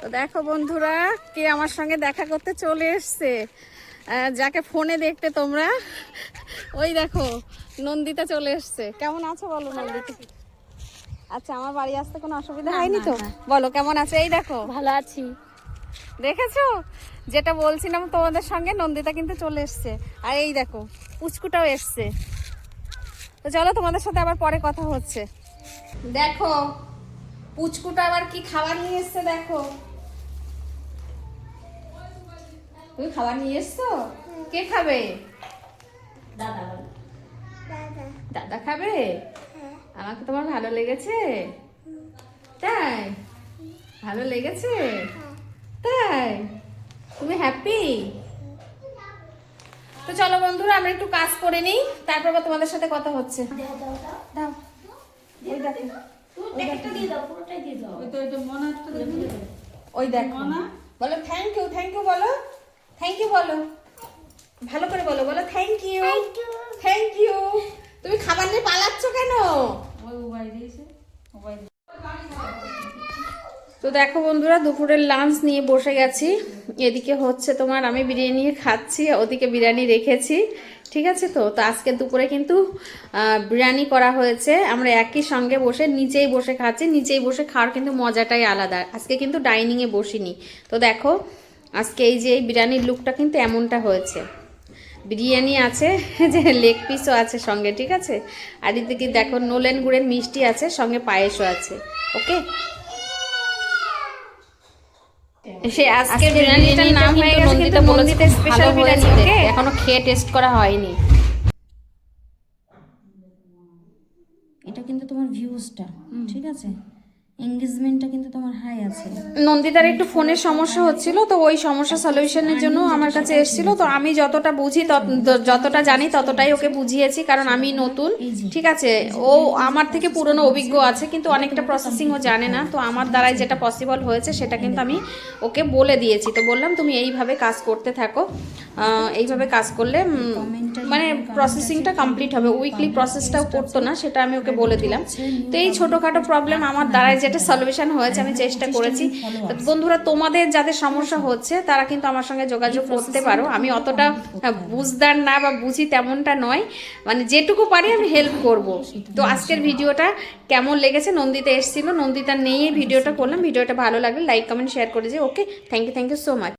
তো দেখো বন্ধুরা, কে আমার সঙ্গে দেখা করতে চলে এসছে, যাকে ফোনে দেখতে তোমরা। ওই দেখো, নন্দিতা চলে এসছে। কেমন আছো বলো নন্দিতা? আচ্ছা, আমার বাড়ি আসতে কোনো অসুবিধা হয়নি তো? বলো কেমন আছো। এই দেখো, ভালো আছি। দেখেছো যেটা বলছিলাম তোমাদের সঙ্গে, নন্দিতা কিন্তু চলে এসছে। আর এই দেখো, পুচকুটাও এসছে। তো চলো, তোমাদের সাথে আবার পরে কথা হচ্ছে। দেখো পুচকুটা আবার কি খাবার নিয়ে এসছে। দেখো, তুমি খাবার নিয়ে এসছো? কে খাবে? দাদা দাদা খাবে? আমাকে তোমার ভালো লেগেছে? তাই? ভালো লেগেছে? তাই? তুমি হ্যাপি? তো চলো বন্ধুরা, আমরা একটু কাজ করে নিই, তারপর আবার তোমাদের সাথে কথা হচ্ছে। দাও, ওই দেখো, ওই দেখো, বলো থ্যাংক ইউ, থ্যাংক ইউ বলো, থ্যাংক ইউ বলো, ভালো করে বলো, বলো থ্যাংক ইউ, থ্যাংক ইউ। তুমি খাবার নিয়ে পালাচ্ছ কেন? তো দেখো বন্ধুরা, দুপুরের লাঞ্চ নিয়ে বসে গেছি। এদিকে হচ্ছে তোমার, আমি বিরিয়ানি খাচ্ছি, ওদিকে বিরিয়ানি রেখেছি। ঠিক আছে, তো আজকে দুপুরে কিন্তু বিরিয়ানি করা হয়েছে। আমরা একই সঙ্গে বসে নিচেই বসে খাচ্ছি। নিচেই বসে খাওয়ার কিন্তু মজাটাই আলাদা। আজকে কিন্তু ডাইনিংয়ে বসিনি। তো দেখো, আজকে এই যে এই বিরিয়ানির লুকটা কিন্তু এমনটা হয়েছে। বিরিয়ানি আছে, যে লেগ পিসও আছে সঙ্গে, ঠিক আছে। আর এদিকে দেখো, নোলেন গুড়ের মিষ্টি আছে, সঙ্গে পায়েসও আছে। ওকে, সে আজকে বিরিয়ানিটার নাম হয়ে গেছে কিন্তু নন্দিতা স্পেশাল বিরিয়ানি। ওকে, এখনো খেয়ে টেস্ট করা হয়নি। এটা কিন্তু তোমার ভিউজটা ঠিক আছে, এঙ্গেজমেন্টটা কিন্তু তোমার হাই আছে। নন্দিতার একটু ফোনের সমস্যা হচ্ছিল, তো ওই সমস্যা সলিউশনের জন্য আমার কাছে এসেছিল। তো আমি যতটা বুঝি, যতটা জানি ততটাই ওকে বুঝিয়েছি, কারণ আমি নতুন। ঠিক আছে, ও আমার থেকে পুরনো অভিজ্ঞ আছে, কিন্তু অনেকটা প্রসেসিং ও জানে না। তো আমার দ্বারাই যেটা পসিবল হয়েছে সেটা কিন্তু আমি ওকে বলে দিয়েছি। তো বললাম তুমি এইভাবে কাজ করতে থাকো, এইভাবে কাজ করলে মানে প্রসেসিংটা কমপ্লিট হবে। উইকলি প্রসেসটাও করতো না, সেটা আমি ওকে বলে দিলাম। তো এই ছোটোখাটো প্রবলেম আমার দ্বারাই যেটা সলিউশন হয়েছে, আমি চেষ্টা করেছি। বন্ধুরা, তোমাদের যাদের সমস্যা হচ্ছে তারা কিন্তু আমার সঙ্গে যোগাযোগ করতে পারো। আমি অতটা বুঝদার না বা বুঝি তেমনটা নয়, মানে যেটুকু পারি আমি হেল্প করব। তো আজকের ভিডিওটা কেমন লেগেছে? নন্দিতা এসেছিল, নন্দিতা নিয়ে ভিডিওটা করলাম। ভিডিওটা ভালো লাগলে লাইক কমেন্ট শেয়ার করে যে। ওকে, থ্যাংক ইউ সো মাচ।